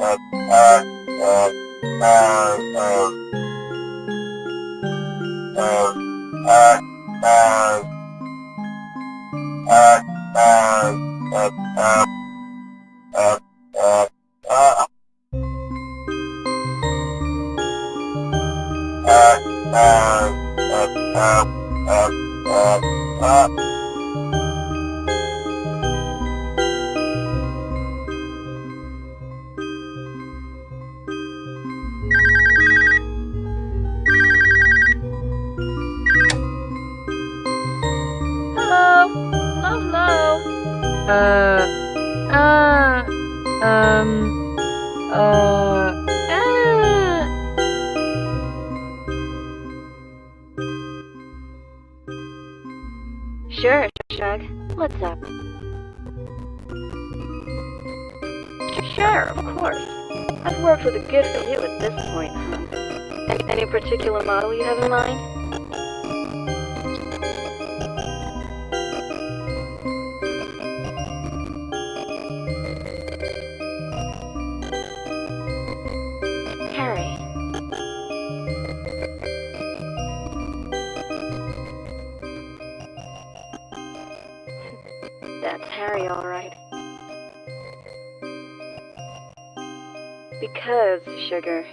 Hello? Hello, hello? Sure, Shug. What's up? Sure, of course. I've worked with a good few at this point, huh? Any particular model you have in mind? Harry. That's Harry, all right. Because, Sugar,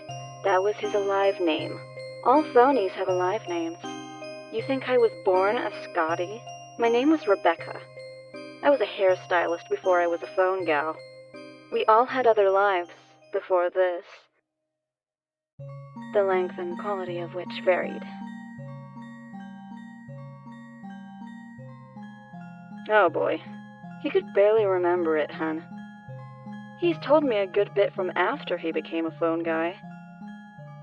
that was his alive name. All phonies have alive names. You think I was born a Scotty? My name was Rebecca. I was a hairstylist before I was a phone gal. We all had other lives before this, the length and quality of which varied. Oh boy, he could barely remember it, hun. He's told me a good bit from after he became a phone guy.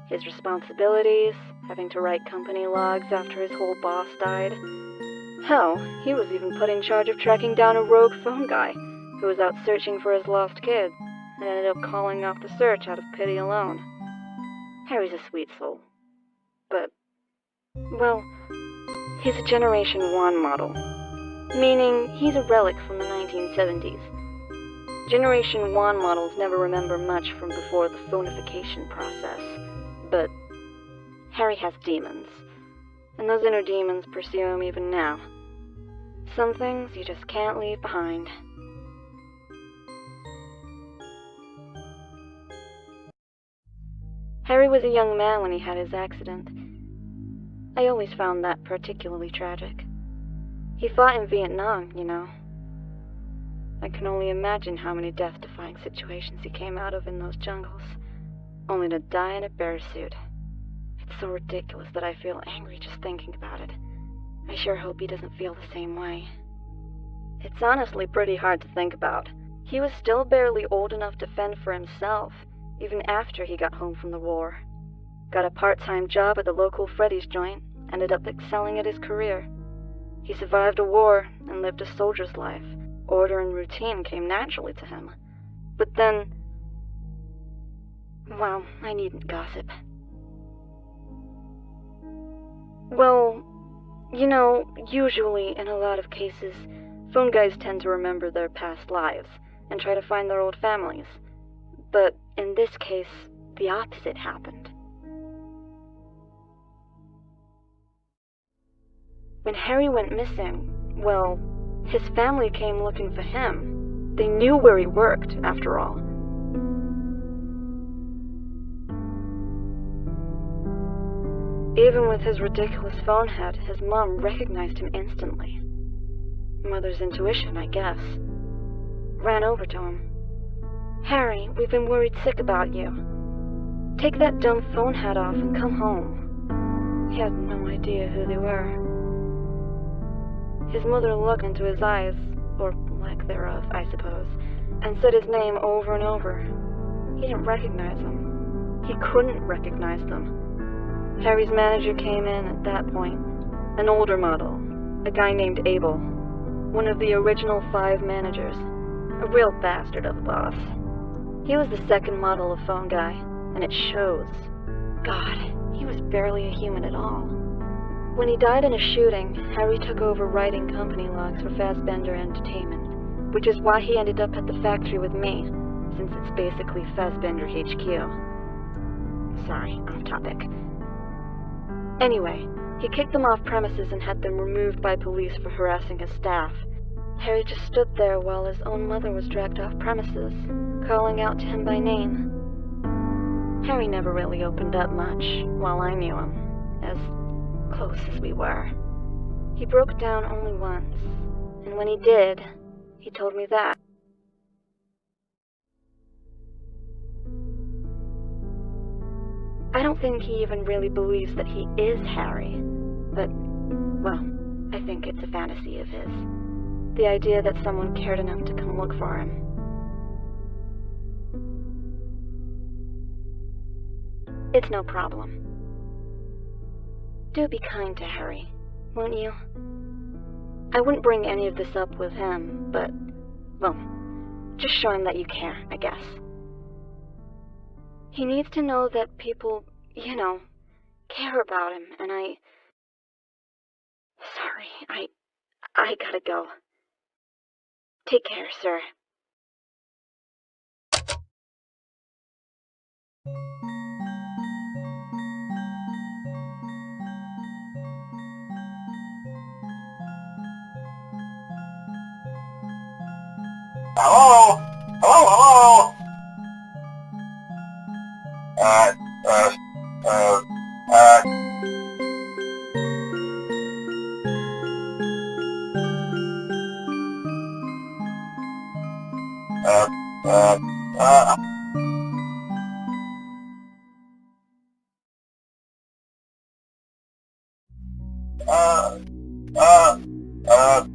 His responsibilities, having to write company logs after his whole boss died. Hell, he was even put in charge of tracking down a rogue phone guy who was out searching for his lost kid and ended up calling off the search out of pity alone. Harry's a sweet soul. But, well, he's a Generation 1 model, meaning he's a relic from the 1970s. Generation 1 models never remember much from before the phonification process, but Harry has demons, and those inner demons pursue him even now. Some things you just can't leave behind. Harry was a young man when he had his accident. I always found that particularly tragic. He fought in Vietnam, you know. I can only imagine how many death-defying situations he came out of in those jungles, only to die in a bear suit. It's so ridiculous that I feel angry just thinking about it. I sure hope he doesn't feel the same way. It's honestly pretty hard to think about. He was still barely old enough to fend for himself, even after he got home from the war. Got a part-time job at the local Freddy's joint, ended up excelling at his career. He survived a war and lived a soldier's life. Order and routine came naturally to him. But then, well, I needn't gossip. Well, you know, usually in a lot of cases, phone guys tend to remember their past lives and try to find their old families. But in this case, the opposite happened. When Harry went missing, well, his family came looking for him. They knew where he worked, after all. Even with his ridiculous phone head, his mom recognized him instantly. Mother's intuition, I guess. Ran over to him. "Harry, we've been worried sick about you. Take that dumb phone hat off and come home." He had no idea who they were. His mother looked into his eyes, or lack thereof, I suppose, and said his name over and over. He didn't recognize them. He couldn't recognize them. Harry's manager came in at that point, an older model, a guy named Abel, one of the original 5 managers, a real bastard of a boss. He was the second model of phone guy, and it shows. God, he was barely a human at all. When he died in a shooting, Harry took over writing company logs for Fassbender Entertainment, which is why he ended up at the factory with me, since it's basically Fassbender HQ. Sorry, off topic. Anyway, he kicked them off premises and had them removed by police for harassing his staff. Harry just stood there while his own mother was dragged off premises, calling out to him by name. Harry never really opened up much while I knew him, as close as we were. He broke down only once, and when he did, he told me that. I don't think he even really believes that he is Harry, but, well, I think it's a fantasy of his. The idea that someone cared enough to come look for him. It's no problem. Do be kind to Harry, won't you? I wouldn't bring any of this up with him, but, well, just show him that you care, I guess. He needs to know that people, care about him, and Sorry, I gotta go. Take care, sir. Hello? Hello? Uh, uh, uh, uh, uh, uh, uh, uh, uh, uh,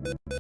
uh,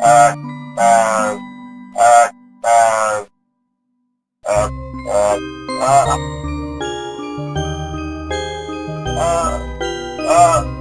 uh, uh, uh, uh, uh, uh, uh, uh, uh,